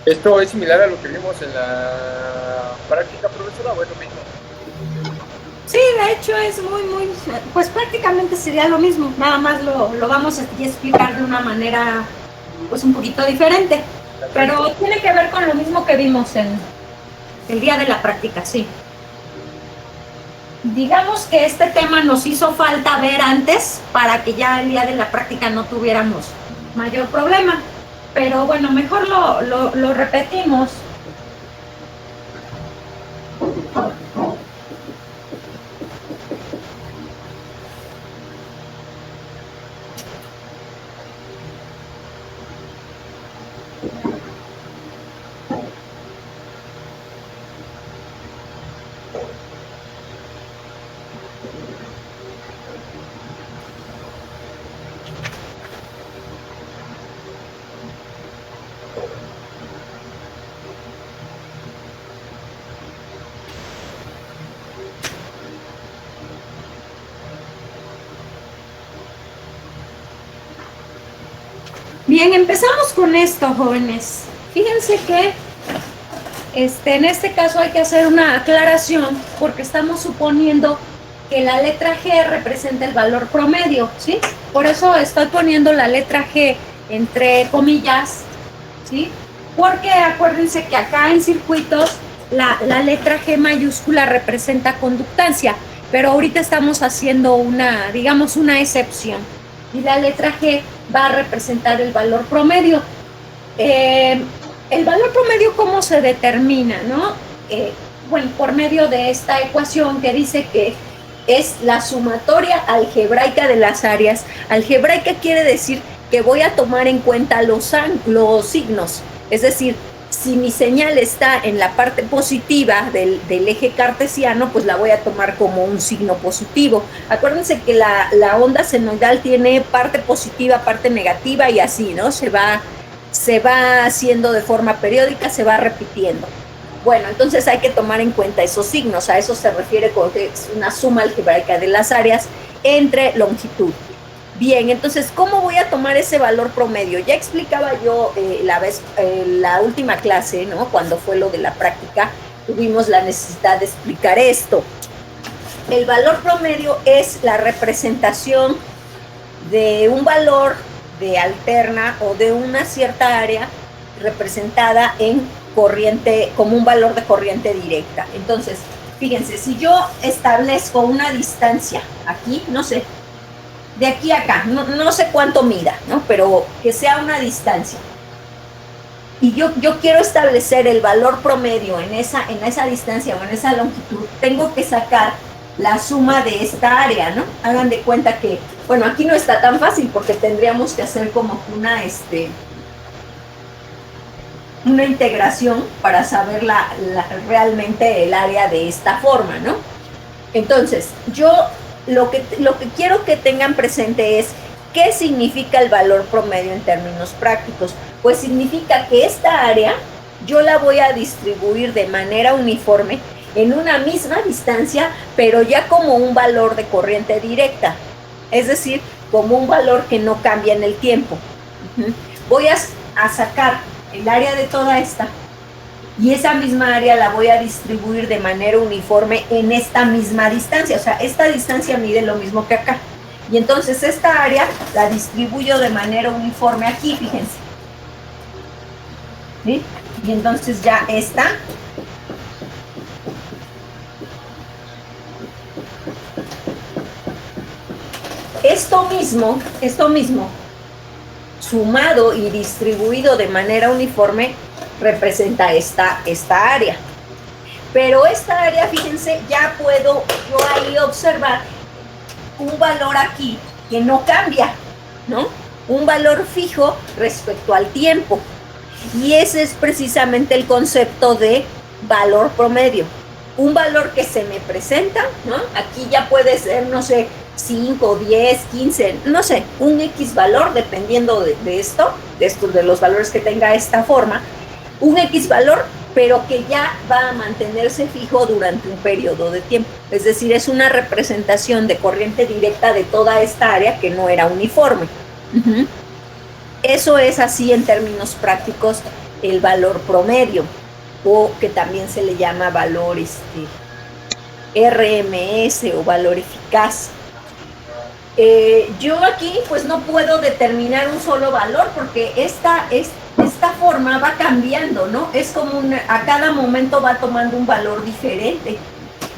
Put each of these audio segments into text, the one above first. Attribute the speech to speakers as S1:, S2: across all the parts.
S1: ¿Esto es similar a lo que vimos en la práctica, profesora, o es lo mismo?
S2: Sí, de hecho es muy, pues prácticamente sería lo mismo, nada más lo vamos a explicar de una manera pues un poquito diferente, pero tiene que ver con lo mismo que vimos en el día de la práctica, sí. Digamos que este tema nos hizo falta ver antes para que ya el día de la práctica no tuviéramos mayor problema, pero bueno, mejor lo repetimos. Bien, empezamos con esto, jóvenes. Fíjense que en este caso hay que hacer una aclaración porque estamos suponiendo que la letra G representa el valor promedio, ¿sí? Por eso estoy poniendo la letra G entre comillas, ¿sí? Porque acuérdense que acá en circuitos la letra G mayúscula representa conductancia, pero ahorita estamos haciendo digamos, una excepción. Y la letra G va a representar el valor promedio. El valor promedio, ¿cómo se determina, no? Bueno, por medio de esta ecuación que dice que es la sumatoria algebraica de las áreas. Algebraica quiere decir que voy a tomar en cuenta los signos. Es decir, si mi señal está en la parte positiva del eje cartesiano, pues la voy a tomar como un signo positivo. Acuérdense que la onda senoidal tiene parte positiva, parte negativa y así, ¿no? Se va haciendo de forma periódica, se va repitiendo. Bueno, entonces hay que tomar en cuenta esos signos. A eso se refiere con que es una suma algebraica de las áreas entre longitud. Bien, entonces, ¿cómo voy a tomar ese valor promedio? Ya explicaba yo la última clase, ¿no? Cuando fue lo de la práctica, tuvimos la necesidad de explicar esto. El valor promedio es la representación de un valor de alterna o de una cierta área representada en corriente, como un valor de corriente directa. Entonces, fíjense, si yo establezco una distancia aquí, no sé, de aquí a acá, no sé cuánto mida, ¿no? Pero que sea una distancia. Y yo quiero establecer el valor promedio en esa distancia o en esa longitud, tengo que sacar la suma de esta área, ¿no? Hagan de cuenta que Bueno, aquí no está tan fácil porque tendríamos que hacer como una integración para saber realmente el área de esta forma, ¿no? Entonces, yo lo que quiero que tengan presente es qué significa el valor promedio en términos prácticos. Pues significa que esta área yo la voy a distribuir de manera uniforme en una misma distancia, pero ya como un valor de corriente directa, es decir, como un valor que no cambia en el tiempo. Voy a sacar el área de toda esta y esa misma área la voy a distribuir de manera uniforme en esta misma distancia. O sea, esta distancia mide lo mismo que acá. Y entonces esta área la distribuyo de manera uniforme aquí, fíjense. ¿Sí? Y entonces ya esta esto mismo, sumado y distribuido de manera uniforme, representa esta área. Pero esta área, fíjense, ya puedo yo ahí observar un valor aquí que no cambia, ¿no? Un valor fijo respecto al tiempo. Y ese es precisamente el concepto de valor promedio. Un valor que se me presenta, ¿no? Aquí ya puede ser, no sé, 5, 10, 15, no sé, un X valor, dependiendo de los valores que tenga esta forma, un X valor, pero que ya va a mantenerse fijo durante un periodo de tiempo. Es decir, es una representación de corriente directa de toda esta área que no era uniforme. Eso es así en términos prácticos el valor promedio, o que también se le llama valor RMS o valor eficaz. Yo aquí pues no puedo determinar un solo valor porque esta forma va cambiando, ¿no? Es como a cada momento va tomando un valor diferente.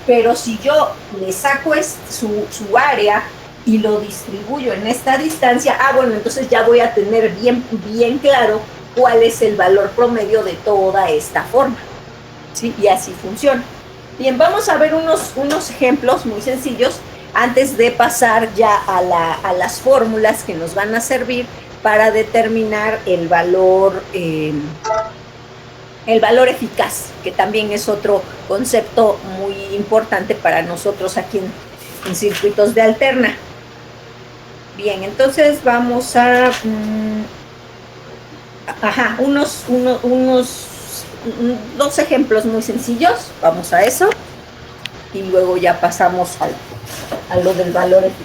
S2: Pero si yo le saco su área y lo distribuyo en esta distancia, bueno, entonces ya voy a tener bien claro cuál es el valor promedio de toda esta forma, ¿sí? Y así funciona. Bien, vamos a ver unos ejemplos muy sencillos antes de pasar ya a las fórmulas que nos van a servir para determinar el valor eficaz, que también es otro concepto muy importante para nosotros aquí en circuitos de alterna. Bien, entonces vamos a dos ejemplos muy sencillos, vamos a eso, y luego ya pasamos a lo del valor eficaz.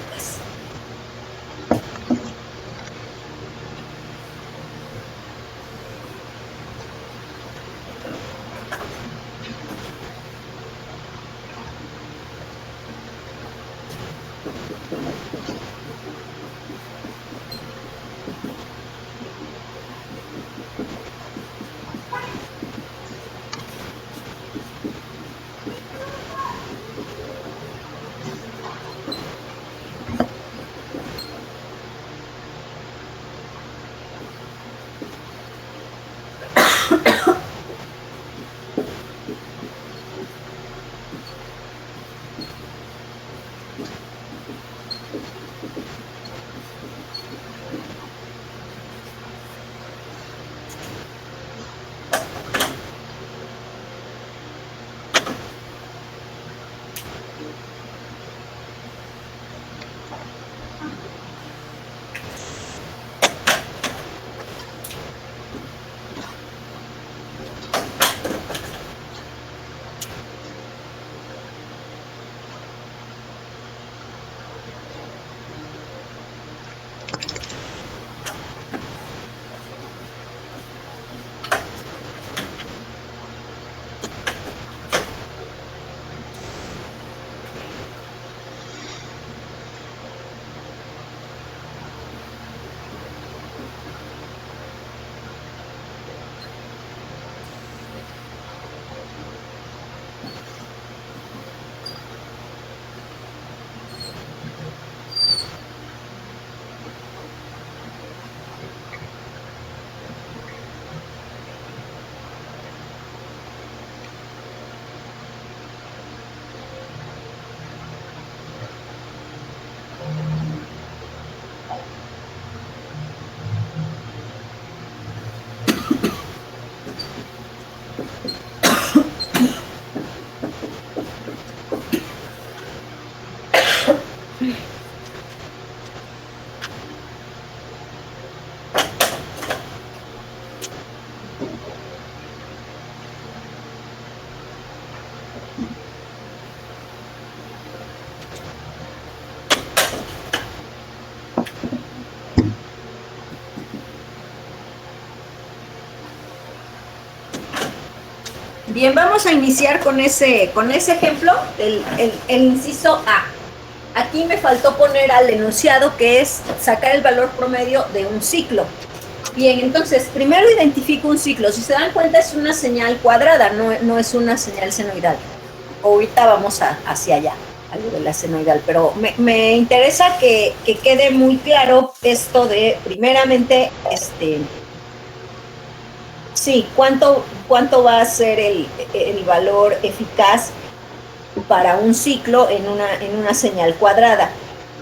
S2: Bien, vamos a iniciar con ese ejemplo, el inciso A. Aquí me faltó poner al enunciado, que es sacar el valor promedio de un ciclo. Bien, entonces, primero identifico un ciclo. Si se dan cuenta, es una señal cuadrada, no es una señal senoidal. Ahorita vamos hacia allá, a lo de la senoidal, pero me interesa que quede muy claro esto de, primeramente, sí, cuánto va a ser el valor eficaz para un ciclo en una señal cuadrada.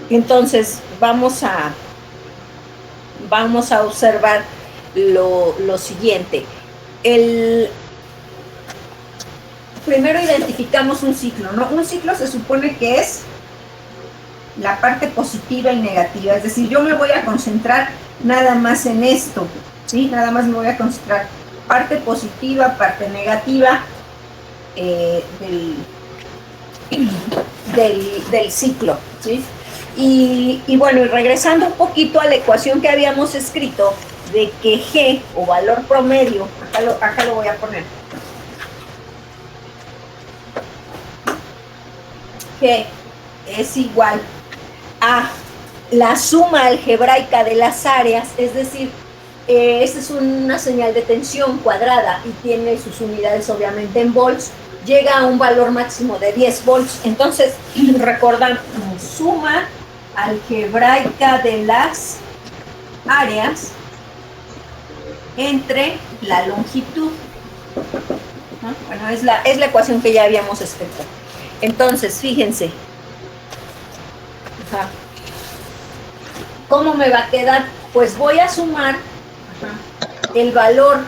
S2: Entonces, vamos a observar lo siguiente. Primero identificamos un ciclo, ¿no? Un ciclo se supone que es la parte positiva y negativa, es decir, yo me voy a concentrar nada más en esto, ¿sí? Nada más me voy a concentrar parte positiva, parte negativa del ciclo, ¿sí? Y bueno, y regresando un poquito a la ecuación que habíamos escrito de que G, o valor promedio, acá lo voy a poner, G es igual a la suma algebraica de las áreas, es decir, esta es una señal de tensión cuadrada y tiene sus unidades obviamente en volts, llega a un valor máximo de 10 volts. Entonces, recordamos, suma algebraica de las áreas entre la longitud, ¿no? Bueno, es la ecuación que ya habíamos escrito. Entonces, fíjense, ¿cómo me va a quedar? Pues voy a sumar el valor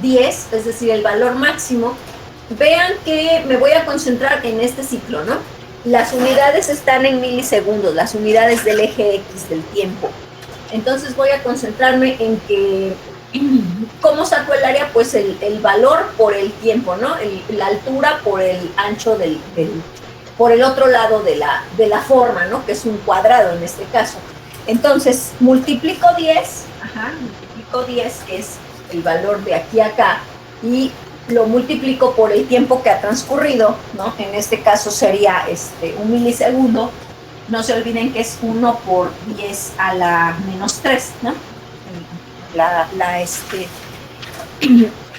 S2: 10, es decir, el valor máximo. Vean que me voy a concentrar en este ciclo, ¿no? Las unidades están en milisegundos, las unidades del eje X del tiempo. Entonces voy a concentrarme en que, ¿cómo saco el área? Pues el valor por el tiempo, ¿no? La altura por el ancho por el otro lado de la forma, ¿no? Que es un cuadrado en este caso. Entonces, multiplico 10, que es el valor de aquí a acá, y lo multiplico por el tiempo que ha transcurrido, ¿no? En este caso sería un milisegundo. No se olviden que es 1 por 10 a la menos 3, ¿no?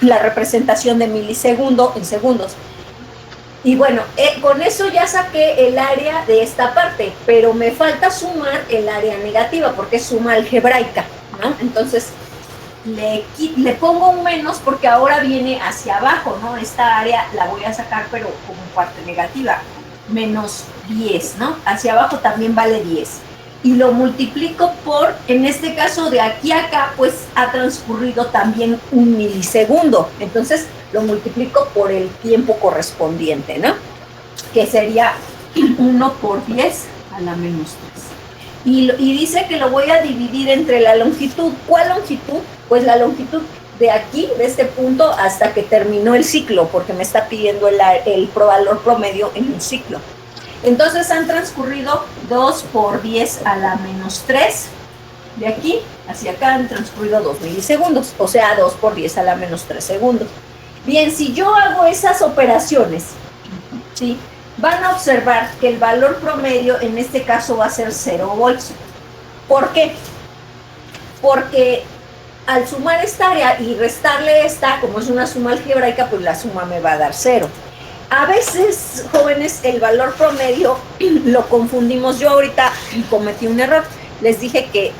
S2: La representación de milisegundo en segundos. Y bueno, con eso ya saqué el área de esta parte, pero me falta sumar el área negativa, porque es suma algebraica, ¿no? Entonces, le pongo un menos porque ahora viene hacia abajo, ¿no? Esta área la voy a sacar, pero como parte negativa, menos 10, ¿no? Hacia abajo también vale 10. Y lo multiplico por, en este caso de aquí a acá, pues ha transcurrido también un milisegundo. Entonces, lo multiplico por el tiempo correspondiente, ¿no? Que sería 1 por 10 a la menos 3. Y dice que lo voy a dividir entre la longitud. ¿Cuál longitud? Pues la longitud de aquí, de este punto, hasta que terminó el ciclo, porque me está pidiendo el valor promedio en un ciclo. Entonces han transcurrido 2 por 10 a la menos 3. De aquí hacia acá han transcurrido 2 milisegundos, o sea, 2 por 10 a la menos 3 segundos. Bien, si yo hago esas operaciones, ¿sí?, van a observar que el valor promedio en este caso va a ser 0 volts. ¿Por qué? Porque al sumar esta área y restarle esta, como es una suma algebraica, pues la suma me va a dar 0. A veces, jóvenes, el valor promedio lo confundimos. Yo ahorita cometí un error. Les dije que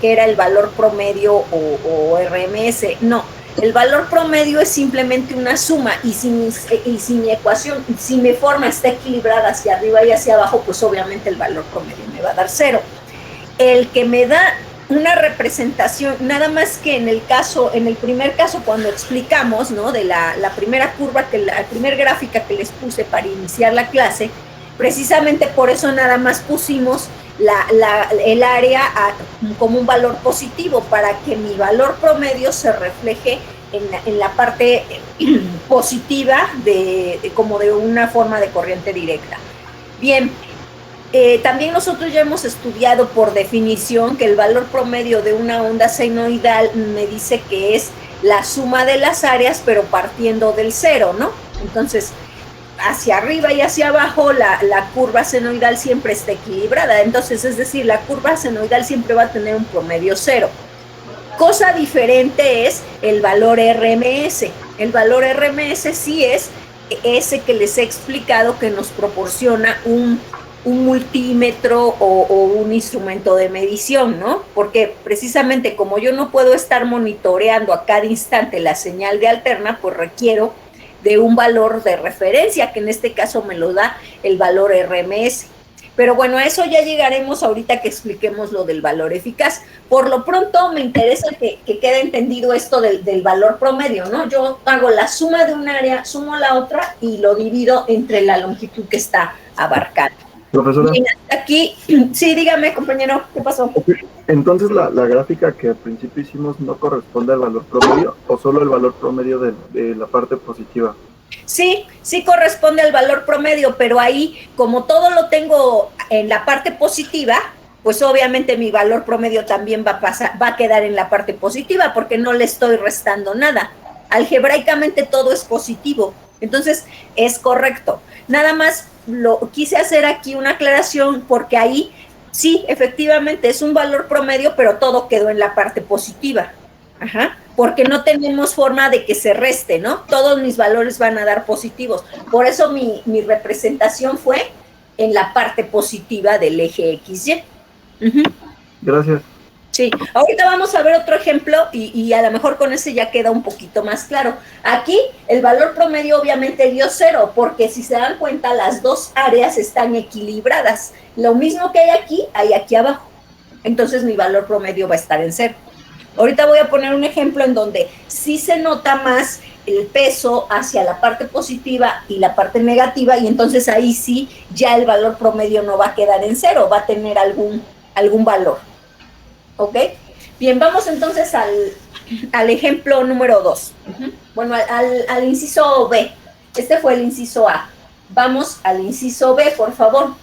S2: era el valor promedio o RMS. No, el valor promedio es simplemente una suma, y si mi ecuación, si mi forma está equilibrada hacia arriba y hacia abajo, pues obviamente el valor promedio me va a dar 0. El que me da una representación, nada más que en el primer caso, cuando explicamos, ¿no?, de la primera curva, la primera gráfica que les puse para iniciar la clase, precisamente por eso nada más pusimos el área como un valor positivo, para que mi valor promedio se refleje en la parte positiva como de una forma de corriente directa. Bien. También nosotros ya hemos estudiado por definición que el valor promedio de una onda senoidal me dice que es la suma de las áreas, pero partiendo del 0, ¿no? Entonces, hacia arriba y hacia abajo la curva senoidal siempre está equilibrada. Entonces, es decir, la curva senoidal siempre va a tener un promedio 0. Cosa diferente es el valor RMS. El valor RMS sí es ese que les he explicado, que nos proporciona un multímetro o un instrumento de medición, ¿no? Porque precisamente como yo no puedo estar monitoreando a cada instante la señal de alterna, pues requiero de un valor de referencia, que en este caso me lo da el valor RMS. Pero bueno, a eso ya llegaremos ahorita que expliquemos lo del valor eficaz. Por lo pronto me interesa que quede entendido esto del valor promedio, ¿no? Yo hago la suma de un área, sumo la otra y lo divido entre la longitud que está abarcando.
S3: Profesora.
S2: Bien, hasta aquí, sí, dígame, compañero, ¿qué pasó?
S3: Okay. Entonces, la gráfica que al principio hicimos no corresponde al valor promedio, o solo el valor promedio de la parte positiva.
S2: Sí, sí corresponde al valor promedio, pero ahí, como todo lo tengo en la parte positiva, pues obviamente mi valor promedio también va a quedar en la parte positiva, porque no le estoy restando nada. Algebraicamente todo es positivo, entonces es correcto. Nada más lo quise hacer aquí una aclaración, porque ahí sí, efectivamente es un valor promedio, pero todo quedó en la parte positiva. Ajá, porque no tenemos forma de que se reste, ¿no? Todos mis valores van a dar positivos. Por eso mi representación fue en la parte positiva del eje XY.
S3: Gracias.
S2: Sí, ahorita vamos a ver otro ejemplo y a lo mejor con ese ya queda un poquito más claro. Aquí el valor promedio obviamente dio 0, porque si se dan cuenta las dos áreas están equilibradas. Lo mismo que hay aquí abajo. Entonces mi valor promedio va a estar en 0. Ahorita voy a poner un ejemplo en donde sí se nota más el peso hacia la parte positiva y la parte negativa, y entonces ahí sí ya el valor promedio no va a quedar en 0, va a tener algún valor. ¿Ok? Bien, vamos entonces al ejemplo número 2. Bueno, al inciso B. Este fue el inciso A. Vamos al inciso B, por favor.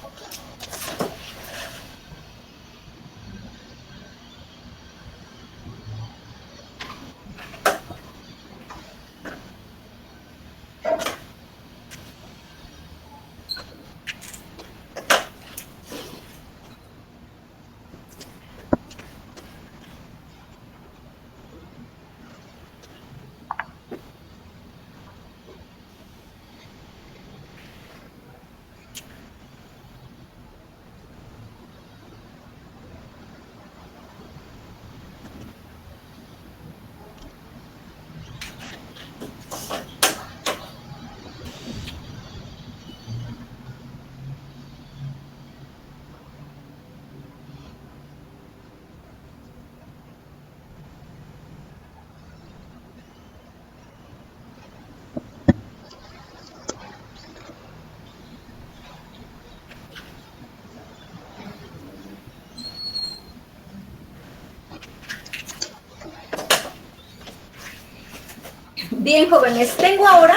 S2: Bien, jóvenes, tengo ahora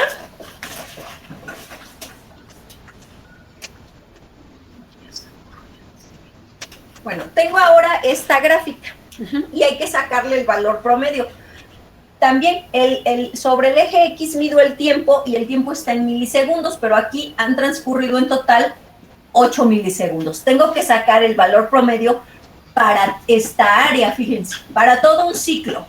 S2: esta gráfica y hay que sacarle el valor promedio. También sobre el eje X mido el tiempo y el tiempo está en milisegundos, pero aquí han transcurrido en total 8 milisegundos. Tengo que sacar el valor promedio para esta área, fíjense, para todo un ciclo.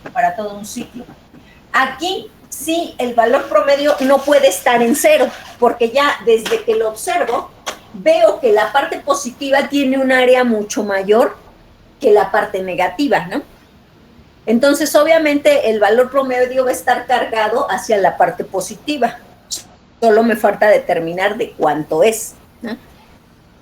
S2: Aquí sí, el valor promedio no puede estar en 0, porque ya desde que lo observo, veo que la parte positiva tiene un área mucho mayor que la parte negativa, ¿no? Entonces, obviamente, el valor promedio va a estar cargado hacia la parte positiva. Solo me falta determinar de cuánto es, ¿no?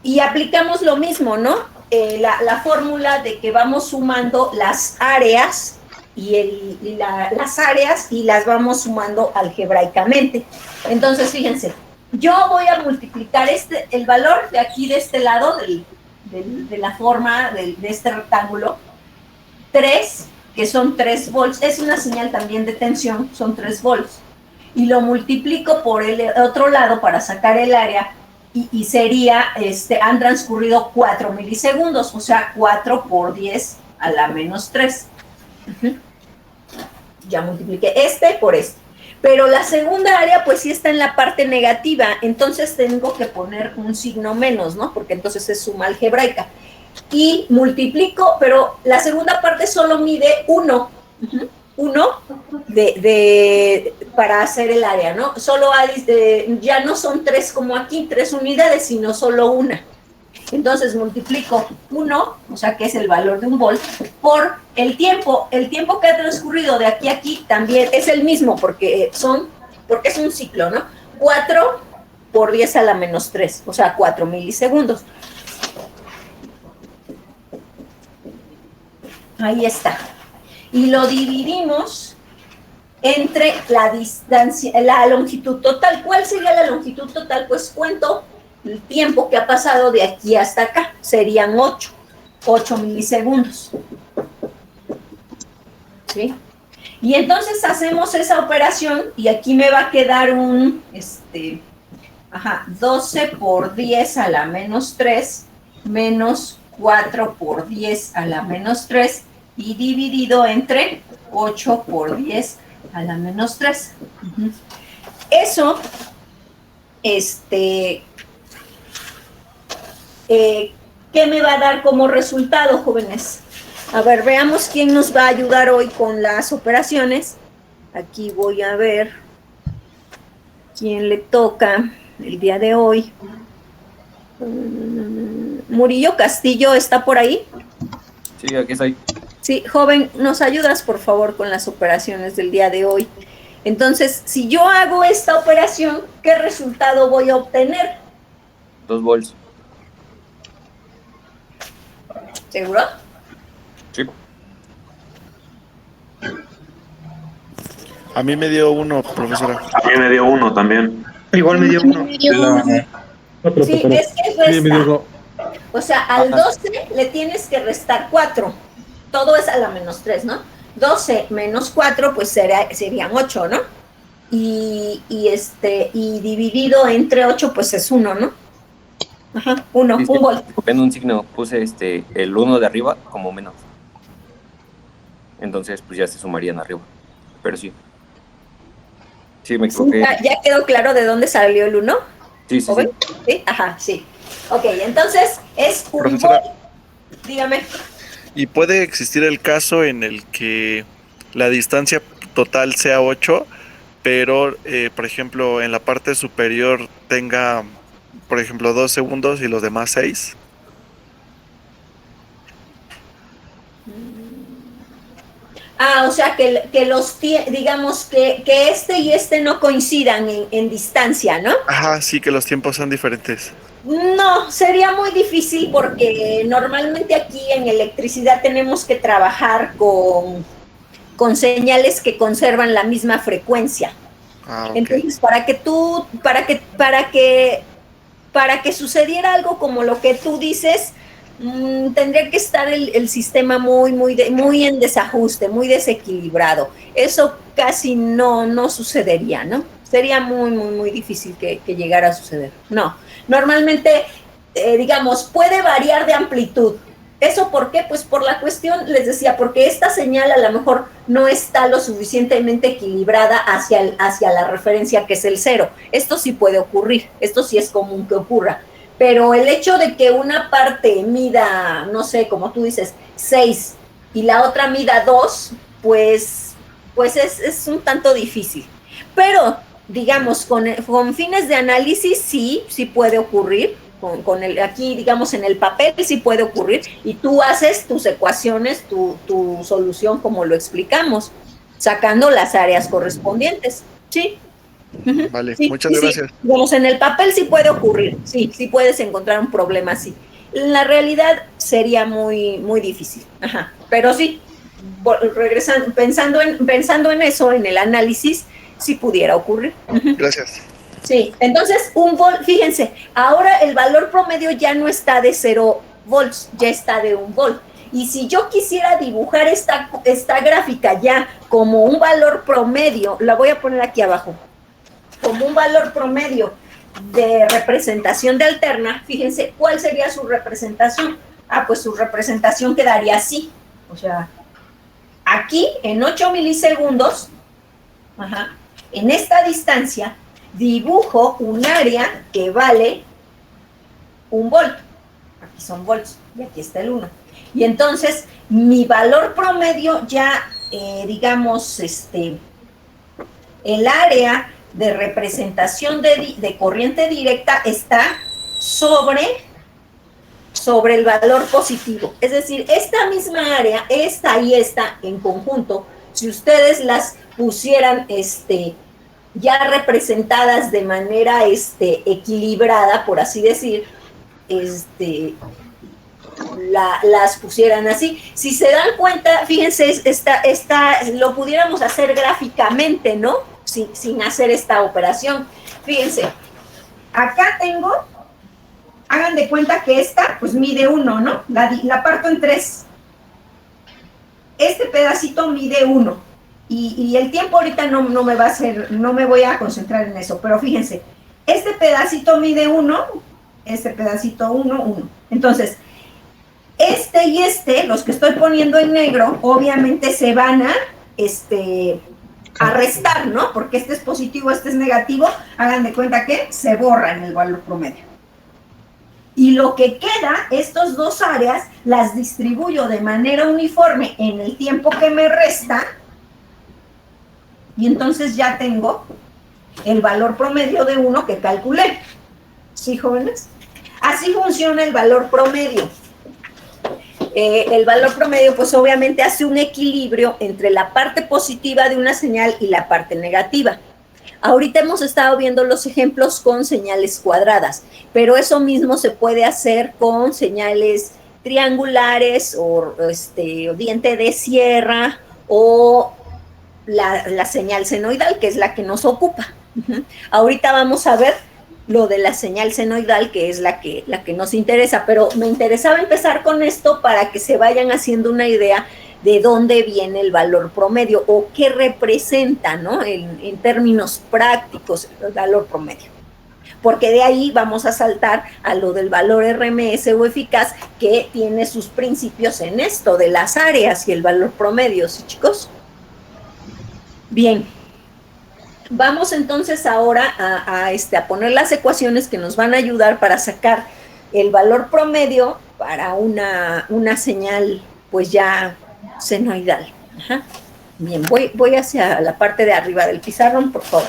S2: Y aplicamos lo mismo, ¿no? La fórmula de que vamos sumando las áreas las áreas y las vamos sumando algebraicamente. Entonces, fíjense, yo voy a multiplicar el valor de aquí, de este lado, de la forma de este rectángulo, 3, que son 3 volts, es una señal también de tensión, son 3 volts, y lo multiplico por el otro lado para sacar el área, y sería, han transcurrido 4 milisegundos, o sea, 4 por 10 a la menos 3. Ya multipliqué por este. Pero la segunda área pues sí está en la parte negativa, entonces tengo que poner un signo menos, ¿no? Porque entonces es suma algebraica. Y multiplico, pero la segunda parte solo mide 1, para hacer el área, ¿no? Solo hay, ya no son 3 como aquí, 3 unidades, sino solo una. Entonces multiplico 1, o sea que es el valor de un volt, por el tiempo que ha transcurrido de aquí a aquí también es el mismo, porque es un ciclo, ¿no? 4 por 10 a la menos 3, o sea, 4 milisegundos. Ahí está. Y lo dividimos entre la distancia, la longitud total. ¿Cuál sería la longitud total? Pues cuento el tiempo que ha pasado de aquí hasta acá. Serían 8 milisegundos. ¿Sí? Y entonces hacemos esa operación y aquí me va a quedar 12 por 10 a la menos 3 menos 4 por 10 a la menos 3 y dividido entre 8 por 10 a la menos 3. Eso, ¿qué me va a dar como resultado, jóvenes? A ver, veamos quién nos va a ayudar hoy con las operaciones. Aquí voy a ver quién le toca el día de hoy. Murillo Castillo, ¿está por ahí?
S4: Sí, aquí estoy.
S2: Sí, joven, ¿nos ayudas, por favor, con las operaciones del día de hoy? Entonces, si yo hago esta operación, ¿qué resultado voy a obtener?
S4: 2 volts.
S2: ¿Seguro?
S4: Sí.
S5: A mí me dio 1, profesora.
S6: A mí me dio 1 también.
S7: Igual me dio 1.
S2: Sí, es que resta. O sea, al 12 le tienes que restar 4. Todo es a la menos 3, ¿no? 12 menos 4, pues serían 8, ¿no? Y dividido entre 8, pues es 1, ¿no? Ajá, 1, un volt.
S4: En un signo puse el 1 de arriba como menos. Entonces, pues ya se sumarían arriba. Pero sí. Sí, me equivoqué.
S2: ¿Ya quedó claro de dónde salió el 1?
S4: Sí, sí,
S2: sí. ¿Sí? Ajá, sí. Ok, entonces es un
S5: Profesora,
S2: volt. Dígame.
S5: ¿y puede existir el caso en el que la distancia total sea 8, pero, por ejemplo, en la parte superior tenga, por ejemplo, 2 segundos y los demás 6?
S2: O sea, digamos que este y este no coincidan en distancia, ¿no?
S5: Ajá, sí, que los tiempos son diferentes.
S2: No, sería muy difícil porque normalmente aquí en electricidad tenemos que trabajar con señales que conservan la misma frecuencia.
S5: Okay.
S2: Entonces, para que sucediera algo como lo que tú dices, tendría que estar el sistema muy en desajuste, muy desequilibrado. Eso casi no sucedería, ¿no? Sería muy difícil que llegara a suceder. No, normalmente, digamos, puede variar de amplitud. ¿Eso por qué? Pues por la cuestión, les decía, porque esta señal a lo mejor no está lo suficientemente equilibrada hacia la referencia que es el 0. Esto sí puede ocurrir, esto sí es común que ocurra. Pero el hecho de que una parte mida, no sé, como tú dices, 6 y la otra mida 2, pues es un tanto difícil. Pero, digamos, con fines de análisis sí puede ocurrir. Aquí, digamos, en el papel sí puede ocurrir y tú haces tus ecuaciones, tu solución como lo explicamos, sacando las áreas correspondientes. Sí.
S5: Vale,
S2: sí,
S5: muchas gracias.
S2: Sí. Digamos, en el papel sí puede ocurrir, sí puedes encontrar un problema así. En la realidad sería muy difícil. Ajá. Pero sí, regresando, pensando en eso, en el análisis, sí pudiera ocurrir.
S5: Gracias.
S2: Sí, entonces un volt, fíjense, ahora el valor promedio ya no está de 0 volts, ya está de 1 volt. Y si yo quisiera dibujar esta gráfica ya como un valor promedio, la voy a poner aquí abajo, como un valor promedio de representación de alterna, fíjense, ¿cuál sería su representación? Pues su representación quedaría así, o sea, aquí en 8 milisegundos, en esta distancia dibujo un área que vale 1 volt. Aquí son volts y aquí está el 1. Y entonces mi valor promedio ya, digamos, el área de representación de corriente directa está sobre el valor positivo. Es decir, esta misma área, esta y esta en conjunto, si ustedes las pusieran ya representadas de manera equilibrada, por así decir, las pusieran así. Si se dan cuenta, fíjense, lo pudiéramos hacer gráficamente, ¿no? Sin hacer esta operación. Fíjense, acá tengo, hagan de cuenta que esta, pues mide 1, ¿no? La parto en 3. Este pedacito mide 1. Y el tiempo ahorita no me va a hacer, no me voy a concentrar en eso, pero fíjense, este pedacito mide 1, este pedacito 1, 1. Entonces, los que estoy poniendo en negro, obviamente se van a restar, ¿no? Porque este es positivo, este es negativo, hagan de cuenta que se borra en el valor promedio. Y lo que queda, estas dos áreas, las distribuyo de manera uniforme en el tiempo que me resta, y entonces ya tengo el valor promedio de 1 que calculé. ¿Sí, jóvenes? Así funciona el valor promedio. El valor promedio, pues obviamente hace un equilibrio entre la parte positiva de una señal y la parte negativa. Ahorita hemos estado viendo los ejemplos con señales cuadradas, pero eso mismo se puede hacer con señales triangulares o diente de sierra o la señal senoidal, que es la que nos ocupa. Ahorita vamos a ver lo de la señal senoidal, que es la que nos interesa, pero me interesaba empezar con esto para que se vayan haciendo una idea de dónde viene el valor promedio o qué representa, ¿no? En términos prácticos, el valor promedio. Porque de ahí vamos a saltar a lo del valor RMS o eficaz, que tiene sus principios en esto de las áreas y el valor promedio, ¿sí, chicos? Bien. Vamos entonces ahora a poner las ecuaciones que nos van a ayudar para sacar el valor promedio para una señal pues ya senoidal. Ajá. Bien, voy hacia la parte de arriba del pizarrón, por favor.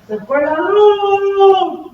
S6: ¡Se fue la luz!